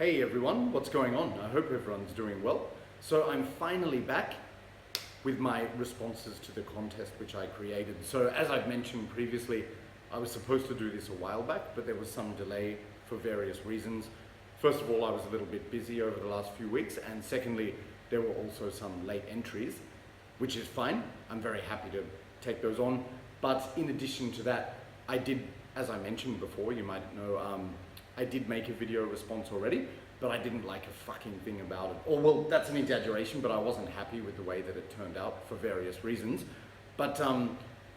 Hey everyone, what's going on? I hope everyone's doing well. So I'm finally back with my responses to the contest which I created. So as I've mentioned previously, I was supposed to do this a while back, but there was some delay for various reasons. First of all, I was a little bit busy over the last few weeks, and secondly, there were also some late entries, which is fine. I'm very happy to take those on. But in addition to that, I did, as I mentioned before, you might know, I did make a video response already, but I didn't like a fucking thing about it. Or well, that's an exaggeration, but I wasn't happy with the way that it turned out for various reasons. But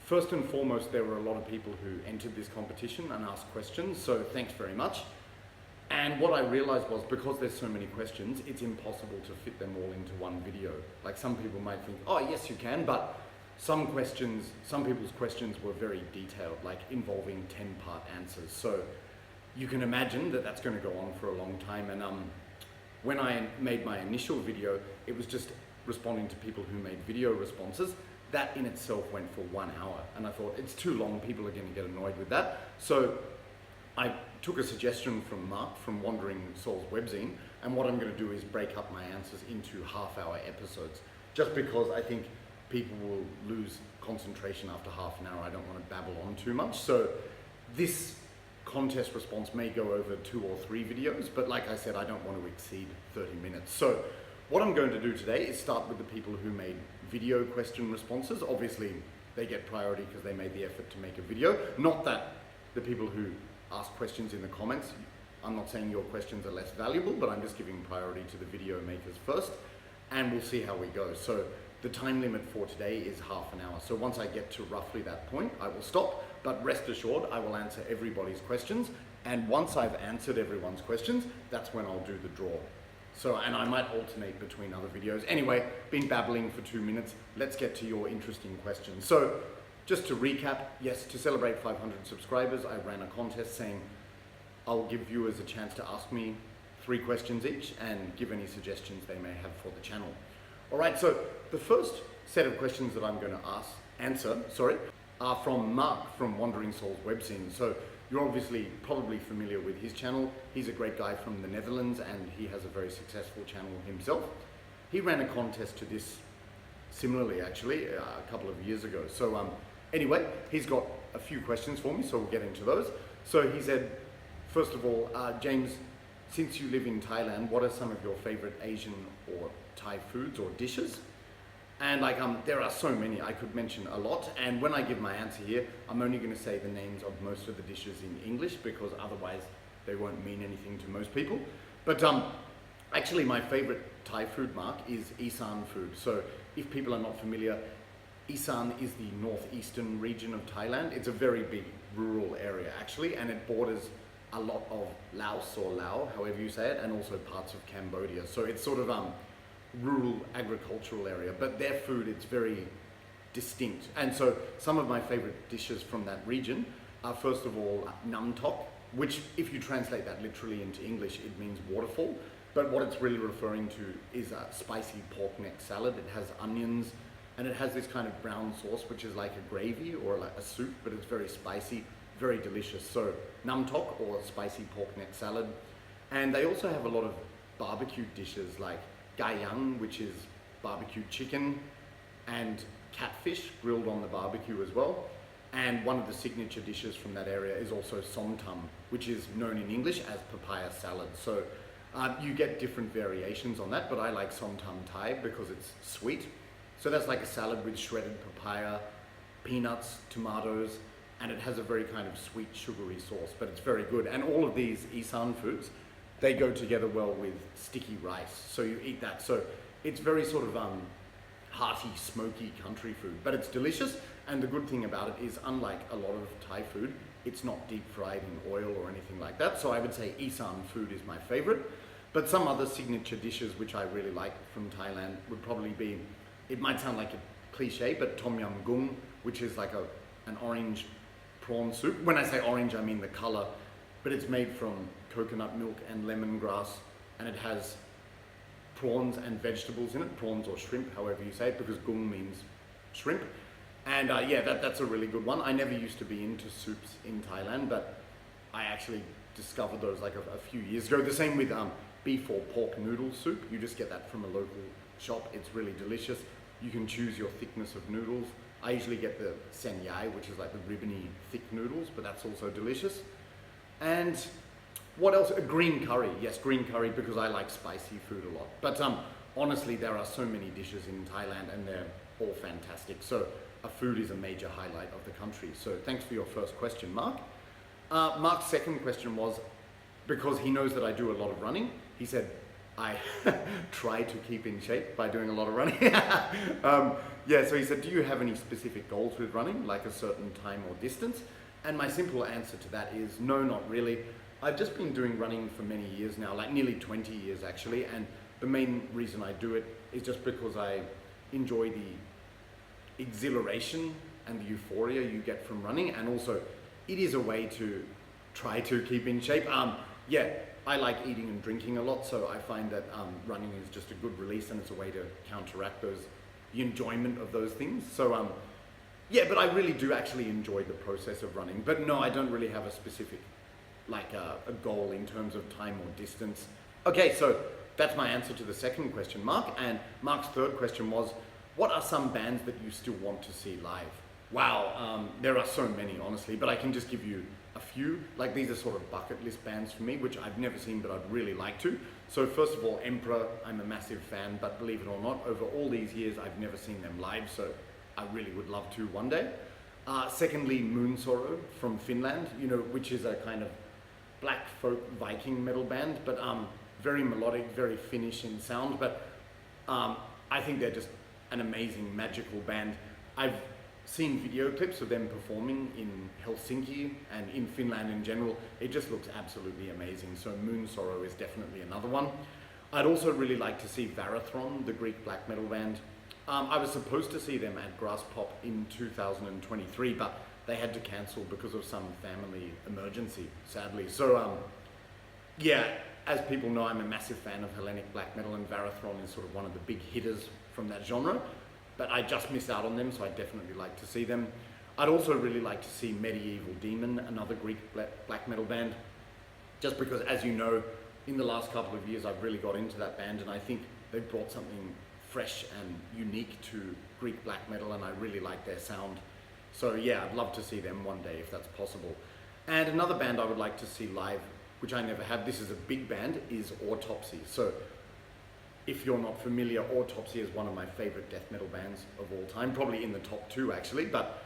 first and foremost, there were a lot of people who entered this competition and asked questions, so thanks very much. And what I realized was, because there's so many questions, it's impossible to fit them all into one video. Like, some people might think, oh yes you can, but some people's questions were very detailed, like involving 10-part answers. So you can imagine that that's going to go on for a long time. And when I made my initial video, it was just responding to people who made video responses. That in itself went for 1 hour, and I thought it's too long, people are going to get annoyed with that. So I took a suggestion from Mark from Wandering Soul's webzine, and what I'm going to do is break up my answers into half-hour episodes, just because I think people will lose concentration after half an hour. I don't want to babble on too much. So this contest response may go over 2 or 3 videos, but like I said, I don't want to exceed 30 minutes. So what I'm going to do today is start with the people who made video question responses. Obviously, they get priority because they made the effort to make a video. Not that the people who ask questions in the comments, I'm not saying your questions are less valuable, but I'm just giving priority to the video makers first, and we'll see how we go. So the time limit for today is half an hour. So once I get to roughly that point, I will stop, but rest assured, I will answer everybody's questions. And once I've answered everyone's questions, that's when I'll do the draw. So, and I might alternate between other videos. Anyway, been babbling for 2 minutes. Let's get to your interesting questions. So just to recap, yes, to celebrate 500 subscribers, I ran a contest saying I'll give viewers a chance to ask me 3 questions each and give any suggestions they may have for the channel. All right, so the first set of questions that I'm going to answer are from Mark from Wandering Soul's webzine. So you're obviously probably familiar with his channel. He's a great guy from the Netherlands, and he has a very successful channel himself. He ran a contest to this similarly, actually, a couple of years ago. So anyway, he's got a few questions for me, so we'll get into those. So he said, first of all, James, since you live in Thailand, what are some of your favorite Asian or Thai foods or dishes? And like, there are so many, I could mention a lot. And when I give my answer here, I'm only going to say the names of most of the dishes in English, because otherwise they won't mean anything to most people. But actually my favorite Thai food, Mark, is Isan food. So if people are not familiar, Isan is the northeastern region of Thailand. It's a very big rural area actually, and it borders a lot of Laos or Lao, however you say it, and also parts of Cambodia. So it's sort of rural agricultural area, but their food, it's very distinct. And so some of my favorite dishes from that region are, first of all, nam tok, which if you translate that literally into English, it means waterfall. But what it's really referring to is a spicy pork neck salad. It has onions, and it has this kind of brown sauce, which is like a gravy or like a soup, but it's very spicy, very delicious. So nam tok, or spicy pork neck salad. And they also have a lot of barbecue dishes like gayang, which is barbecued chicken, and catfish grilled on the barbecue as well. And one of the signature dishes from that area is also som tam, which is known in English as papaya salad. So you get different variations on that, but I like som tam Thai because it's sweet. So that's like a salad with shredded papaya, peanuts, tomatoes, and it has a very kind of sweet, sugary sauce, but it's very good. And all of these Isan foods, they go together well with sticky rice. So you eat that. So it's very sort of hearty, smoky country food, but it's delicious. And the good thing about it is, unlike a lot of Thai food, it's not deep fried in oil or anything like that. So I would say Isan food is my favorite. But some other signature dishes which I really like from Thailand would probably be, it might sound like a cliche, but tom yum goong, which is like an orange prawn soup. When I say orange, I mean the color, but it's made from coconut milk and lemongrass, and it has prawns and vegetables in it, prawns or shrimp, however you say it, because goong means shrimp. And yeah, that's a really good one. I never used to be into soups in Thailand, but I actually discovered those like a few years ago. The same with beef or pork noodle soup. You just get that from a local shop. It's really delicious. You can choose your thickness of noodles. I usually get the sen yai, which is like the ribbony thick noodles, but that's also delicious. And what else? A green curry. Yes, green curry, because I like spicy food a lot. But honestly, there are so many dishes in Thailand and they're all fantastic. So food is a major highlight of the country. So thanks for your first question, Mark. Mark's second question was, because he knows that I do a lot of running, he said, I try to keep in shape by doing a lot of running. Yeah, so he said, do you have any specific goals with running, like a certain time or distance? And my simple answer to that is no, not really. I've just been doing running for many years now, like nearly 20 years actually, and the main reason I do it is just because I enjoy the exhilaration and the euphoria you get from running, and also it is a way to try to keep in shape. Yeah, I like eating and drinking a lot, so I find that running is just a good release, and it's a way to counteract the enjoyment of those things. So yeah, but I really do actually enjoy the process of running. But no, I don't really have a specific, like a goal in terms of time or distance. Okay, so that's my answer to the second question, Mark. And Mark's third question was, what are some bands that you still want to see live? Wow, there are so many, honestly, but I can just give you a few. Like, these are sort of bucket list bands for me, which I've never seen, but I'd really like to. So first of all, Emperor, I'm a massive fan, but believe it or not, over all these years, I've never seen them live, so I really would love to one day. Secondly, Moonsorrow from Finland, you know, which is a kind of black folk Viking metal band, but very melodic, very Finnish in sound, but I think they're just an amazing, magical band. I've seen video clips of them performing in Helsinki and in Finland in general. It just looks absolutely amazing. So Moonsorrow is definitely another one. I'd also really like to see Varathron, the Greek black metal band. I was supposed to see them at Grass Pop in 2023, but they had to cancel because of some family emergency, sadly. So yeah, as people know, I'm a massive fan of Hellenic black metal, and Varathron is sort of one of the big hitters from that genre. But I just missed out on them, so I'd definitely like to see them. I'd also really like to see Medieval Demon, another Greek black metal band, just because, as you know, in the last couple of years I've really got into that band, and I think they've brought something fresh and unique to Greek black metal, and I really like their sound. So yeah, I'd love to see them one day if that's possible. And another band I would like to see live, which I never have, this is a big band, is Autopsy. So if you're not familiar, Autopsy is one of my favorite death metal bands of all time, probably in the top 2 actually, but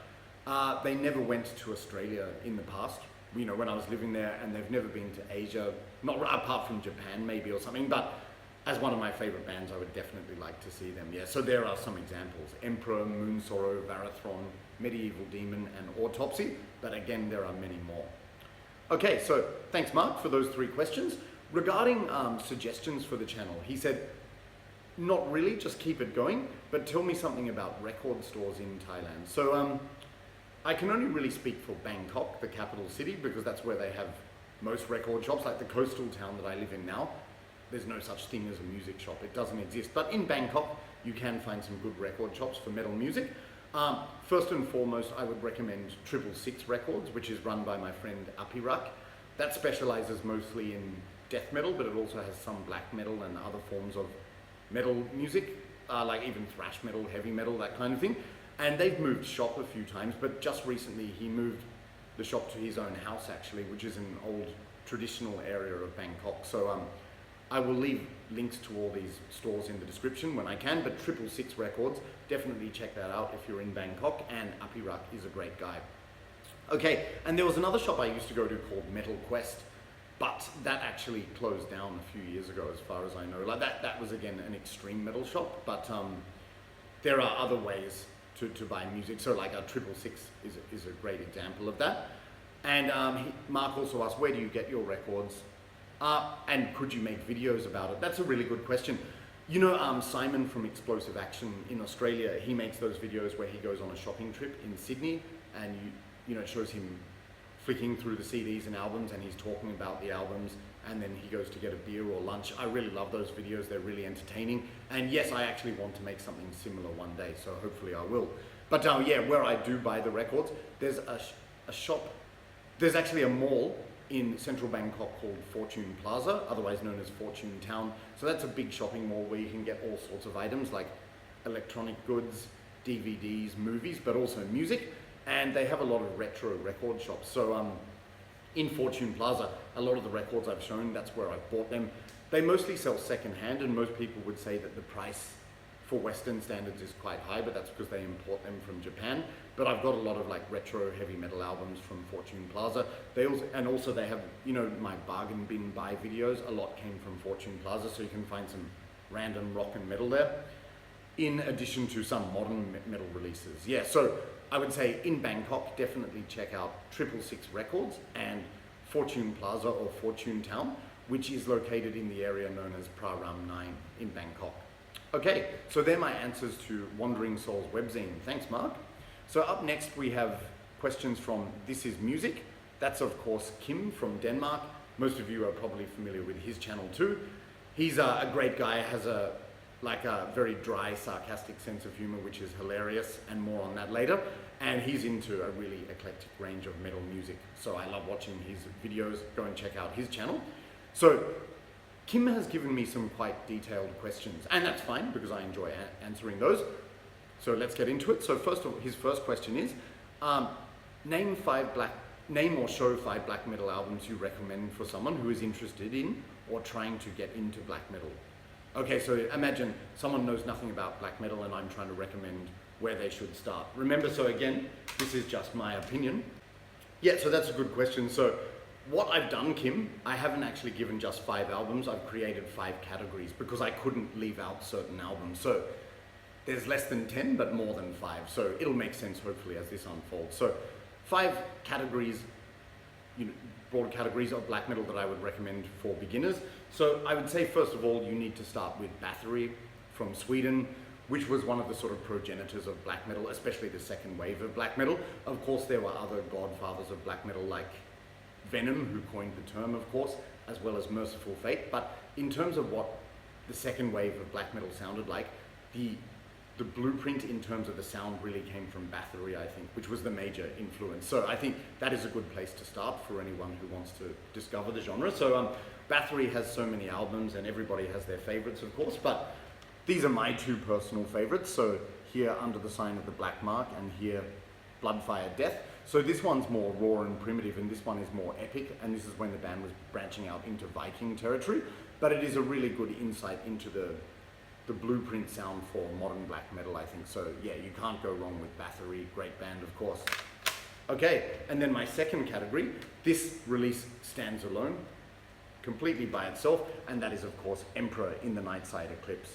they never went to Australia in the past, you know, when I was living there, and they've never been to Asia, not apart from Japan maybe or something, but as one of my favorite bands, I would definitely like to see them. Yeah, so there are some examples: Emperor, Moonsorrow, Varathron, Medieval Demon, and Autopsy, but again, there are many more. Okay, so thanks Mark for those 3 questions. Regarding suggestions for the channel, he said, not really, just keep it going, but tell me something about record stores in Thailand. So I can only really speak for Bangkok, the capital city, because that's where they have most record shops. Like the coastal town that I live in now, there's no such thing as a music shop. It doesn't exist. But in Bangkok, you can find some good record shops for metal music. First and foremost, I would recommend 666 Records, which is run by my friend Apirak. That specializes mostly in death metal, but it also has some black metal and other forms of metal music, like even thrash metal, heavy metal, that kind of thing. And they've moved shop a few times, but just recently he moved the shop to his own house actually, which is an old traditional area of Bangkok. So I will leave links to all these stores in the description when I can, but 666 Records, definitely check that out if you're in Bangkok, and Apirak is a great guy. Okay, and there was another shop I used to go to called Metal Quest, but that actually closed down a few years ago as far as I know. Like that was again an extreme metal shop, but there are other ways to buy music. So like a 666 is a great example of that. And Mark also asked, where do you get your records? And could you make videos about it? That's a really good question. You know, Simon from Explosive Action in Australia, he makes those videos where he goes on a shopping trip in Sydney, and you know, it shows him flicking through the CDs and albums, and he's talking about the albums, and then he goes to get a beer or lunch. I really love those videos. They're really entertaining. And yes, I actually want to make something similar one day, so hopefully I will. But yeah, where I do buy the records, there's a shop, there's actually a mall in central Bangkok called Fortune Plaza, otherwise known as Fortune Town. So that's a big shopping mall where you can get all sorts of items like electronic goods, DVDs, movies, but also music. And they have a lot of retro record shops. So in Fortune Plaza, a lot of the records I've shown, that's where I've bought them. They mostly sell secondhand, and most people would say that the price for Western standards is quite high, but that's because they import them from Japan. But I've got a lot of like retro heavy metal albums from Fortune Plaza. They also they have, you know, my bargain bin buy videos. A lot came from Fortune Plaza, so you can find some random rock and metal there, in addition to some modern metal releases. Yeah, so I would say in Bangkok, definitely check out 666 Records and Fortune Plaza or Fortune Town, which is located in the area known as Praram 9 in Bangkok. Okay, so they're my answers to Wandering Souls webzine. Thanks, Mark. So up next we have questions from This Is Music. That's of course Kim from Denmark. Most of you are probably familiar with his channel too. He's a great guy, has a very dry, sarcastic sense of humor, which is hilarious, and more on that later. And he's into a really eclectic range of metal music. So I love watching his videos. Go and check out his channel. So Kim has given me some quite detailed questions, and that's fine because I enjoy answering those. So let's get into it. So his first question is, name or show 5 black metal albums you recommend for someone who is interested in or trying to get into black metal. Okay, so imagine someone knows nothing about black metal and I'm trying to recommend where they should start. Remember, so again, this is just my opinion. Yeah, so that's a good question. So what I've done, Kim, I haven't actually given just 5 albums. I've created 5 categories because I couldn't leave out certain albums. So there's less than 10, but more than 5. So it'll make sense, hopefully, as this unfolds. So 5 categories, broad categories of black metal that I would recommend for beginners. So I would say, first of all, you need to start with Bathory from Sweden, which was one of the sort of progenitors of black metal, especially the second wave of black metal. Of course, there were other godfathers of black metal like Venom, who coined the term, of course, as well as Merciful Fate. But in terms of what the second wave of black metal sounded like, the blueprint in terms of the sound really came from Bathory, I think, which was the major influence. So I think that is a good place to start for anyone who wants to discover the genre. So Bathory has so many albums and everybody has their favorites, of course, but these are my 2 personal favorites. So here, Under the Sign of the Black Mark, and here, Bloodfire Death. So this one's more raw and primitive, and this one is more epic, and this is when the band was branching out into Viking territory. But it is a really good insight into the blueprint sound for modern black metal, I think. So yeah, you can't go wrong with Bathory, great band, of course. Okay, and then my second category, this release stands alone, completely by itself, and that is, of course, Emperor in the Nightside Eclipse.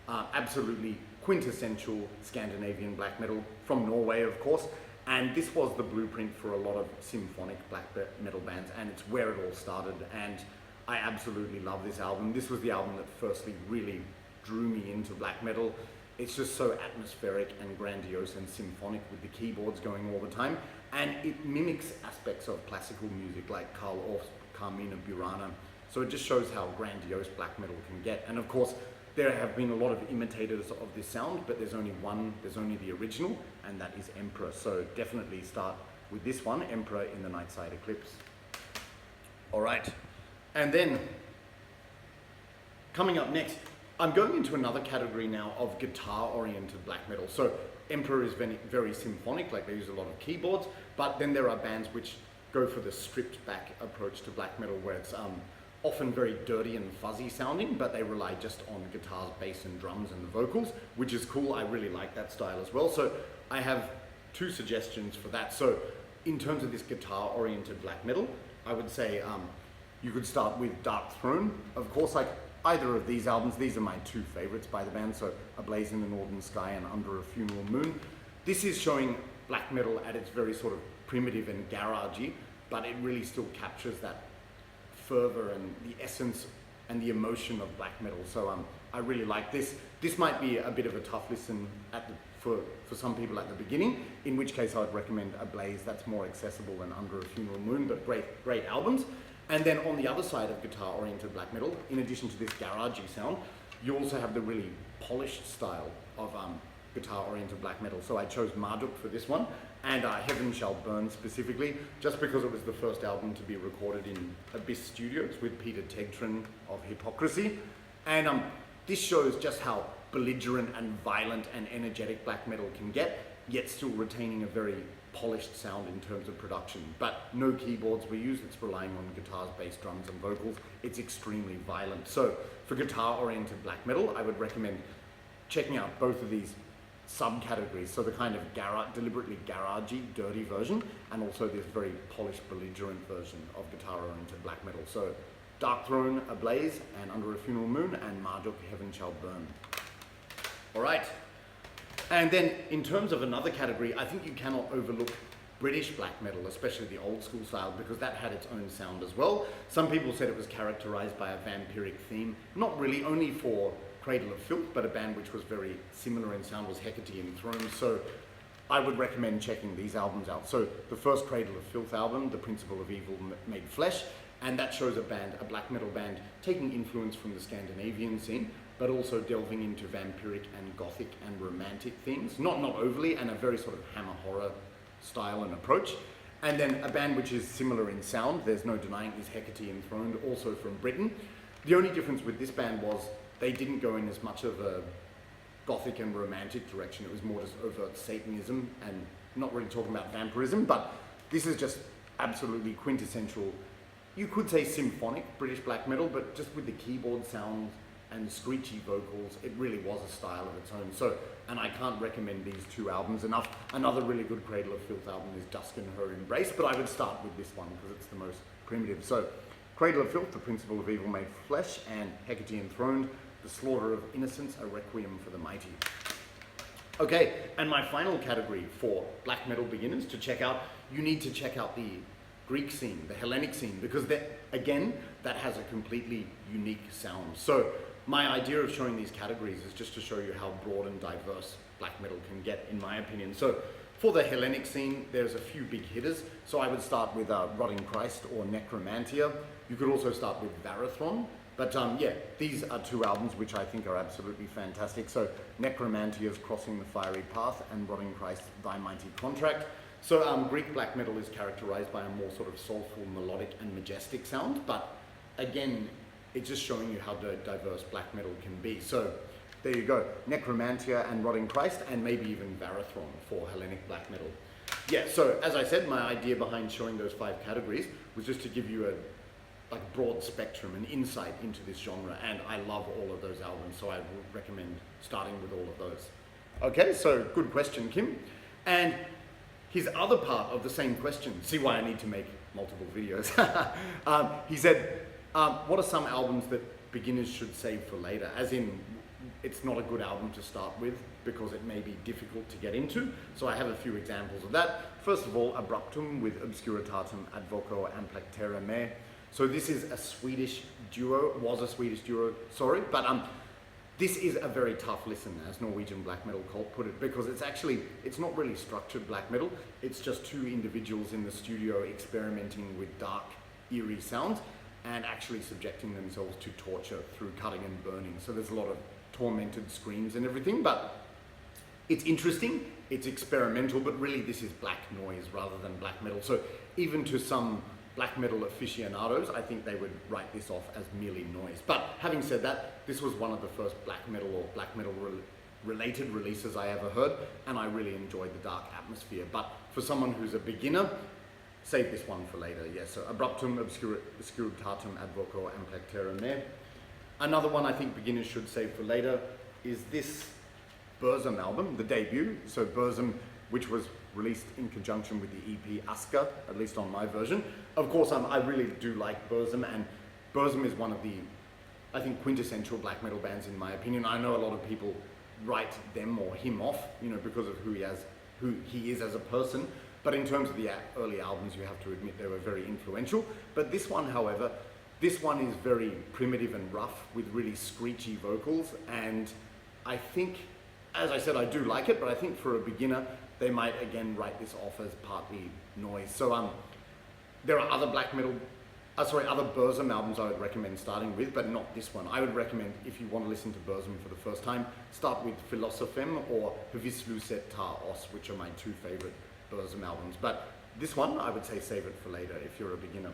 Absolutely quintessential Scandinavian black metal from Norway, of course. And this was the blueprint for a lot of symphonic black metal bands, and it's where it all started. And I absolutely love this album. This was the album that firstly really drew me into black metal. It's just so atmospheric and grandiose and symphonic with the keyboards going all the time. And it mimics aspects of classical music like Karl Orff's Carmina Burana. So it just shows how grandiose black metal can get. And of course, there have been a lot of imitators of this sound, but there's only the original, and that is Emperor. So definitely start with this one, Emperor in the Nightside Eclipse. All right, and then coming up next, I'm going into another category now of guitar-oriented black metal. So Emperor is very symphonic, like they use a lot of keyboards, but then there are bands which go for the stripped back approach to black metal, where it's often very dirty and fuzzy sounding, but they rely just on guitars, bass and drums and the vocals, which is cool. I really like that style as well. So I have 2 suggestions for that. So in terms of this guitar-oriented black metal, I would say you could start with Dark Throne. Of course, like either of these albums, these are my 2 favorites by the band, so A Blaze in the Northern Sky and Under a Funeral Moon. This is showing black metal at its very sort of primitive and garagey, but it really still captures that fervor and the essence and the emotion of black metal. So I really like this. This might be a bit of a tough listen for some people at the beginning, in which case I would recommend A Blaze. That's more accessible than Under a Funeral Moon, but great albums. And then on the other side of guitar-oriented black metal, in addition to this garagey sound, you also have the really polished style of guitar-oriented black metal. So I chose Marduk for this one, and Heaven Shall Burn specifically, just because it was the first album to be recorded in Abyss Studios with Peter Tegtron of Hypocrisy. And this shows just how belligerent and violent and energetic black metal can get, yet still retaining a very polished sound in terms of production. But no keyboards were used, it's relying on guitars, bass, drums and vocals. It's extremely violent. So for guitar-oriented black metal, I would recommend checking out both of these subcategories. So the kind of deliberately garagey, dirty version, and also this very polished, belligerent version of guitar-oriented black metal. So Dark Throne, Ablaze, and Under a Funeral Moon, and Marduk, Heaven Shall Burn. All right. And then in terms of another category, I think you cannot overlook British black metal, especially the old school style, because that had its own sound as well. Some people said it was characterized by a vampiric theme. Not really, only for Cradle of Filth, but a band which was very similar in sound was Hecate Enthroned. So I would recommend checking these albums out. So the first Cradle of Filth album, The Principle of Evil Made Flesh, and that shows a black metal band taking influence from the Scandinavian scene, but also delving into vampiric and gothic and romantic themes, not overly, and a very sort of hammer horror style and approach. And then a band which is similar in sound, there's no denying, is Hecate Enthroned, also from Britain. The only difference with this band was they didn't go in as much of a gothic and romantic direction. It was more just overt Satanism and not really talking about vampirism, but this is just absolutely quintessential, you could say symphonic British black metal, but just with the keyboard sounds and the screechy vocals, it really was a style of its own. So, and I can't recommend these two albums enough. Another really good Cradle of Filth album is Dusk and Her Embrace, but I would start with this one because it's the most primitive. So, Cradle of Filth, The Principle of Evil Made Flesh, and Hecate Enthroned, The Slaughter of Innocents, A Requiem for the Mighty. Okay, and my final category for black metal beginners to check out, you need to check out the Greek scene, the Hellenic scene, because that has a completely unique sound. So my idea of showing these categories is just to show you how broad and diverse black metal can get, in my opinion. So for the Hellenic scene, there's a few big hitters. So I would start with Rotting Christ or Necromantia. You could also start with Varathron. But yeah, these are two albums which I think are absolutely fantastic. So Necromantia's Crossing the Fiery Path and Rotting Christ, Thy Mighty Contract. So Greek black metal is characterized by a more sort of soulful, melodic and majestic sound, but again, it's just showing you how diverse black metal can be. So there you go, Necromantia and Rotting Christ, and maybe even Varathron for Hellenic black metal. Yeah, so as I said, my idea behind showing those 5 categories was just to give you a broad spectrum and insight into this genre, and I love all of those albums, so I would recommend starting with all of those. Okay, so good question, Kim. And his other part of the same question, see why I need to make multiple videos. He said, what are some albums that beginners should save for later? As in, it's not a good album to start with because it may be difficult to get into. So I have a few examples of that. First of all, Abruptum with Obscuritatem ad voco amplectere me. So this is a Swedish duo, was a Swedish duo, sorry, but this is a very tough listen, as Norwegian black metal cult put it, because it's not really structured black metal, it's just two individuals in the studio experimenting with dark, eerie sounds and actually subjecting themselves to torture through cutting and burning. So there's a lot of tormented screams and everything, but it's interesting, it's experimental, but really this is black noise rather than black metal. So even to some black metal aficionados, I think they would write this off as merely noise. But having said that, this was one of the first black metal or black metal related releases I ever heard, and I really enjoyed the dark atmosphere. But for someone who's a beginner, save this one for later. Yes, so Abruptum, Obscuritatem ad voco amplectere me. Another one I think beginners should save for later is this Burzum album, the debut. So Burzum, which was released in conjunction with the EP Aska, at least on my version. Of course, I really do like Burzum, and Burzum is one of the, I think, quintessential black metal bands in my opinion. I know a lot of people write them or him off, you know, because of who he is as a person. But in terms of the early albums, you have to admit they were very influential. But this one, however, this one is very primitive and rough with really screechy vocals, and I think, as I said, I do like it, but I think for a beginner, they might again write this off as partly noise. So there are other other Burzum albums I would recommend starting with, but not this one. I would recommend, if you want to listen to Burzum for the first time, start with Philosophem or Hvisluset ta os, which are my 2 favorite Burzum albums. But this one, I would say save it for later if you're a beginner.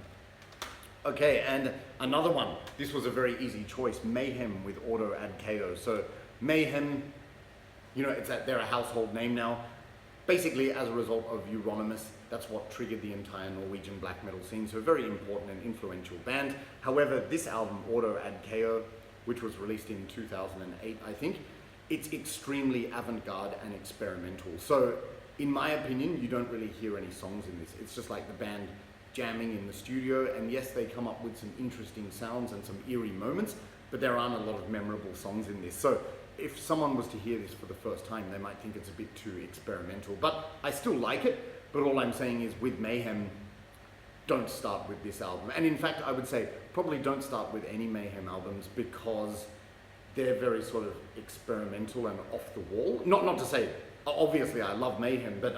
Okay, and another one. This was a very easy choice. Mayhem with Auto Ad Chaos. So Mayhem, you know, they're a household name now. Basically, as a result of Euronymous, that's what triggered the entire Norwegian black metal scene. So a very important and influential band. However, this album, Auto Ad Chaos, which was released in 2008, I think, it's extremely avant-garde and experimental. So in my opinion, you don't really hear any songs in this. It's just like the band jamming in the studio, and yes, they come up with some interesting sounds and some eerie moments, but there aren't a lot of memorable songs in this. So if someone was to hear this for the first time, they might think it's a bit too experimental, but I still like it. But all I'm saying is, with Mayhem, don't start with this album. And in fact, I would say probably don't start with any Mayhem albums, because they're very sort of experimental and off the wall. Not to say, obviously I love Mayhem, but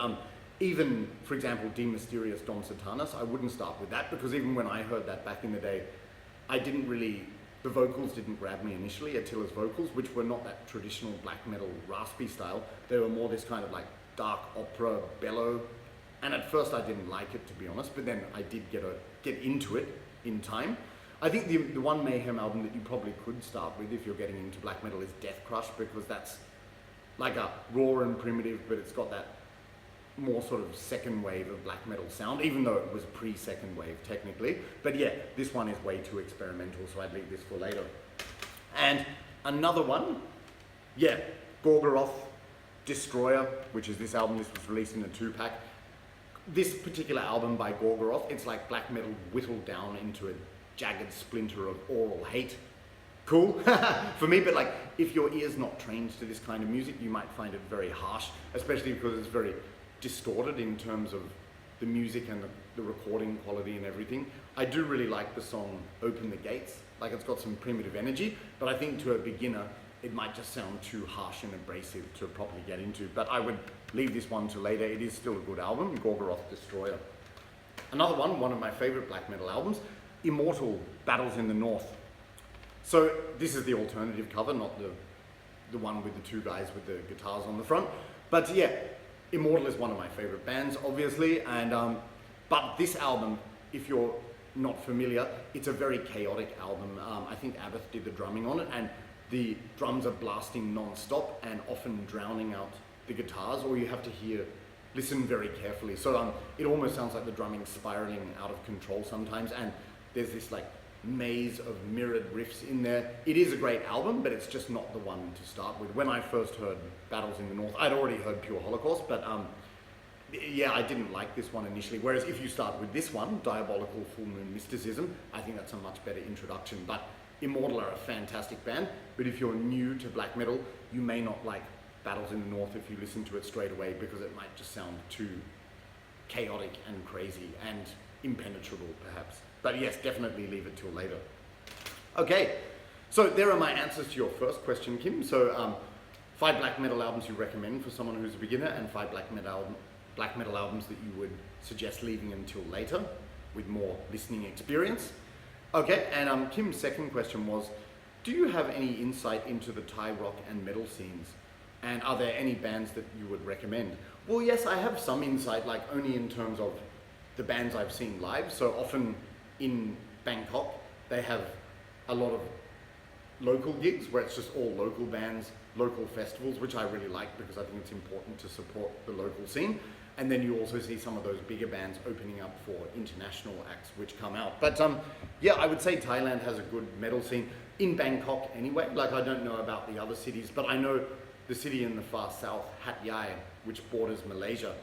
even, for example, De Mysteriis Dom Satanas, I wouldn't start with that, because even when I heard that back in the day, the vocals didn't grab me initially, Attila's vocals, which were not that traditional black metal raspy style. They were more this kind of like dark opera bellow. And at first I didn't like it, to be honest, but then I did get into it in time. I think the one Mayhem album that you probably could start with if you're getting into black metal is Death Crush, because that's like a raw and primitive, but it's got that more sort of second wave of black metal sound, even though it was pre-second wave technically. But yeah, this one is way too experimental, so I'd leave this for later. And another one, yeah, Gorgoroth, Destroyer, which is this album. This was released in a 2-pack. This particular album by Gorgoroth, it's like black metal whittled down into a jagged splinter of oral hate. Cool for me, but like if your ear's not trained to this kind of music, you might find it very harsh, especially because it's very distorted in terms of the music and the recording quality and everything. I do really like the song Open the Gates. Like, it's got some primitive energy, but I think to a beginner it might just sound too harsh and abrasive to properly get into. But I would leave this one to later. It is still a good album, Gorgoroth Destroyer. Another one of my favorite black metal albums, Immortal, Battles in the North. So this is the alternative cover, not the one with the two guys with the guitars on the front. But yeah, Immortal is one of my favorite bands, obviously, and but this album, if you're not familiar, it's a very chaotic album. I think Abbott did the drumming on it, and the drums are blasting non-stop and often drowning out the guitars, or you have to listen very carefully. So it almost sounds like the drumming spiraling out of control sometimes, and there's this like maze of mirrored riffs in there. It is a great album, but it's just not the one to start with. When I first heard Battles in the North, I'd already heard Pure Holocaust, but yeah, I didn't like this one initially. Whereas if you start with this one, Diabolical Full Moon Mysticism, I think that's a much better introduction. But Immortal are a fantastic band, but if you're new to black metal, you may not like Battles in the North if you listen to it straight away, because it might just sound too chaotic and crazy and impenetrable perhaps. But yes, definitely leave it till later. Okay, so there are my answers to your first question, Kim. So 5 black metal albums you recommend for someone who's a beginner, and 5 black metal albums that you would suggest leaving until later with more listening experience. Okay, and Kim's second question was, do you have any insight into the Thai rock and metal scenes? And are there any bands that you would recommend? Well, yes, I have some insight, like only in terms of the bands I've seen live. So often in Bangkok, they have a lot of local gigs where it's just all local bands, local festivals, which I really like because I think it's important to support the local scene. And then you also see some of those bigger bands opening up for international acts which come out. But yeah, I would say Thailand has a good metal scene in Bangkok anyway. Like, I don't know about the other cities, but I know the city in the far south, Hat Yai, which borders Malaysia,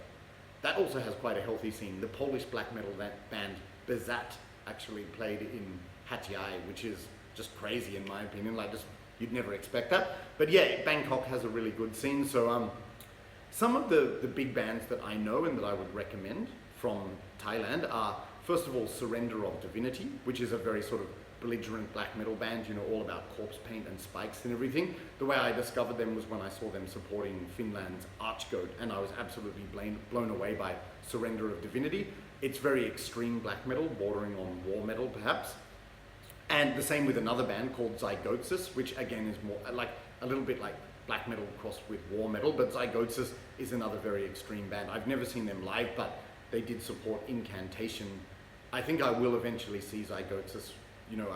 that also has quite a healthy scene. The Polish black metal band Bezat actually played in Hat Yai, which is just crazy in my opinion. Like, just you'd never expect that. But yeah, Bangkok has a really good scene. So some of the big bands that I know and that I would recommend from Thailand are, first of all, Surrender of Divinity, which is a very sort of belligerent black metal band, you know, all about corpse paint and spikes and everything. The way I discovered them was when I saw them supporting Finland's Archgoat, and I was absolutely blown away by Surrender of Divinity. It's very extreme black metal, bordering on war metal perhaps. And the same with another band called Zygosis, which again is more like a little bit like black metal crossed with war metal, but Zygosis is another very extreme band. I've never seen them live, but they did support Incantation. I think I will eventually see Zygosis, you know,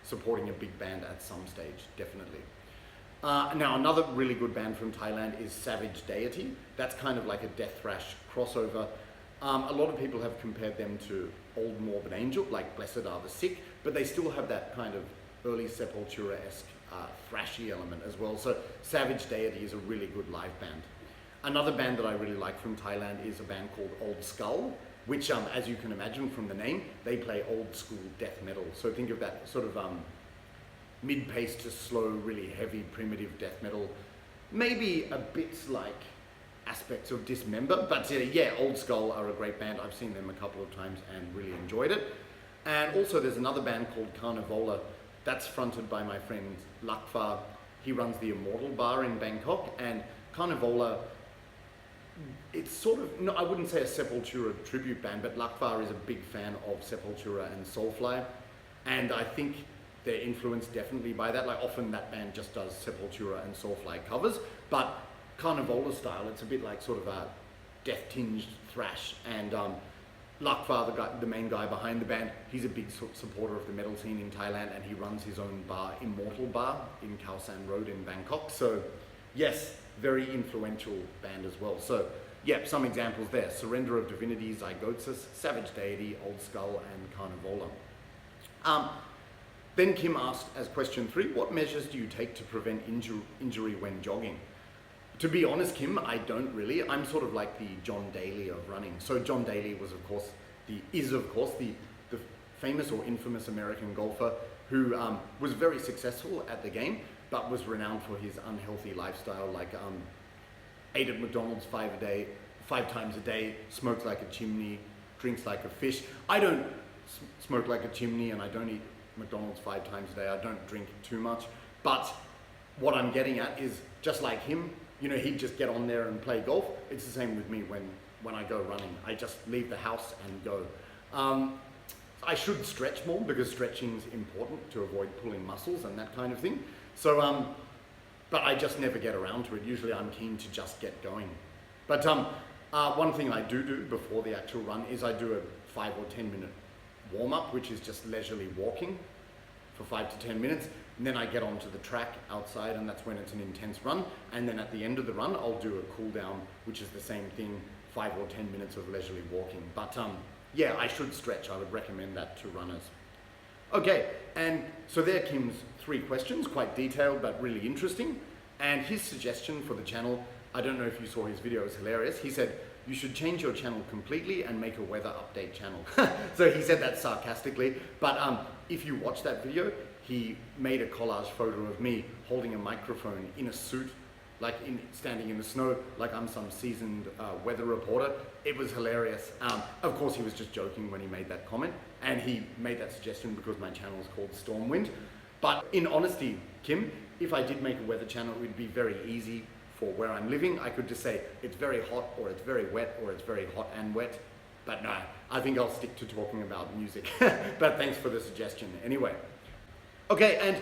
supporting a big band at some stage, definitely. Now, another really good band from Thailand is Savage Deity. That's kind of like a death thrash crossover. A lot of people have compared them to Old Morbid Angel, like Blessed Are the Sick, but they still have that kind of early Sepultura-esque thrashy element as well. So Savage Deity is a really good live band. Another band that I really like from Thailand is a band called Old Skull, which, as you can imagine from the name, they play old school death metal. So think of that sort of mid-paced to slow, really heavy, primitive death metal. Maybe a bit like aspects of Dismember, but yeah, Old Skull are a great band. I've seen them a couple of times and really enjoyed it. And also there's another band called Carnivola that's fronted by my friend Lakfar. He runs the Immortal Bar in Bangkok, and Carnivola, it's sort of, no, I wouldn't say a Sepultura tribute band, but Lakfar is a big fan of Sepultura and Soulfly, and I think they're influenced definitely by that. Like often that band just does Sepultura and Soulfly covers, but Carnivola style, it's a bit like sort of a death-tinged thrash. And Lakfar, the main guy behind the band, he's a big supporter of the metal scene in Thailand, and he runs his own bar, Immortal Bar, in Khao San Road in Bangkok. So yes, very influential band as well. So yeah, some examples there: Surrender of Divinity, Zygosis, Savage Deity, Old Skull, and Carnivola. Then Kim asked as question 3, what measures do you take to prevent injury when jogging? To be honest, Kim, I don't really. I'm sort of like the John Daly of running. So John Daly is of course the famous or infamous American golfer who was very successful at the game, but was renowned for his unhealthy lifestyle, like ate at McDonald's 5 times a day, smoked like a chimney, drinks like a fish. I don't smoke like a chimney, and I don't eat McDonald's 5 times a day. I don't drink too much, but what I'm getting at is, just like him, you know, he'd just get on there and play golf. It's the same with me when I go running. I just leave the house and go. I should stretch more, because stretching's important to avoid pulling muscles and that kind of thing. So, but I just never get around to it. Usually I'm keen to just get going. But one thing I do before the actual run is I do a 5 or 10 minute warm-up, which is just leisurely walking for 5 to 10 minutes, and then I get onto the track outside, and that's when it's an intense run. And then at the end of the run, I'll do a cool down, which is the same thing, 5 or 10 minutes of leisurely walking. But yeah, I should stretch. I would recommend that to runners. Okay, and so there are Kim's 3 questions, quite detailed but really interesting. And his suggestion for the channel, I don't know if you saw his video, it was hilarious. He said, you should change your channel completely and make a weather update channel. So he said that sarcastically, but if you watch that video, he made a collage photo of me holding a microphone in a suit, like standing in the snow, like I'm some seasoned weather reporter. It was hilarious. Of course, he was just joking when he made that comment, and he made that suggestion because my channel is called Stormwind. But in honesty, Kim, if I did make a weather channel, it would be very easy. For where I'm living, I could just say it's very hot, or it's very wet, or it's very hot and wet. But no, I think I'll stick to talking about music. But thanks for the suggestion anyway. Okay, and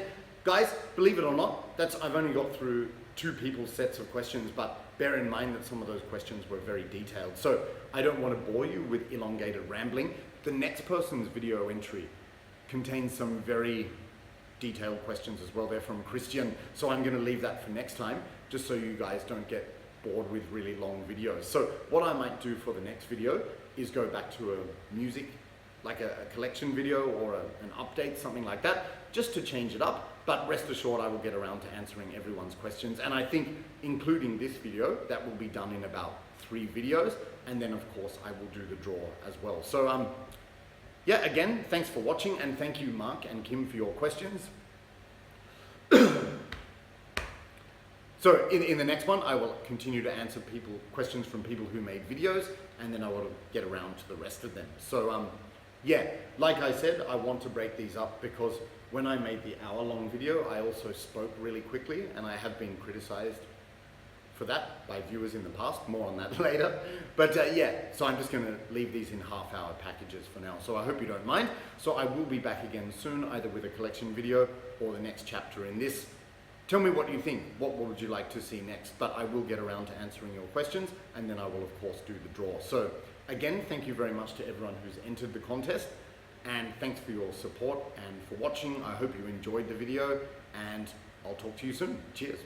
guys, believe it or not, I've only got through 2 people's sets of questions, but bear in mind that some of those questions were very detailed. So I don't want to bore you with elongated rambling. The next person's video entry contains some very detailed questions as well. They're from Christian, so I'm going to leave that for next time, just so you guys don't get bored with really long videos. So what I might do for the next video is go back to a music, like a collection video or an update, something like that, just to change it up. But rest assured, I will get around to answering everyone's questions. And I think, including this video, that will be done in about 3 videos. And then of course I will do the draw as well. So yeah, again, thanks for watching, and thank you Mark and Kim for your questions. So in the next one, I will continue to answer questions from people who made videos, and then I will get around to the rest of them. So yeah, like I said, I want to break these up because when I made the hour-long video, I also spoke really quickly, and I have been criticized for that by viewers in the past. More on that later. But yeah, so I'm just going to leave these in half-hour packages for now. So I hope you don't mind. So I will be back again soon, either with a collection video or the next chapter in this. Tell me what you think. What would you like to see next? But I will get around to answering your questions, and then I will of course do the draw. So again, thank you very much to everyone who's entered the contest, and thanks for your support and for watching. I hope you enjoyed the video, and I'll talk to you soon. Cheers.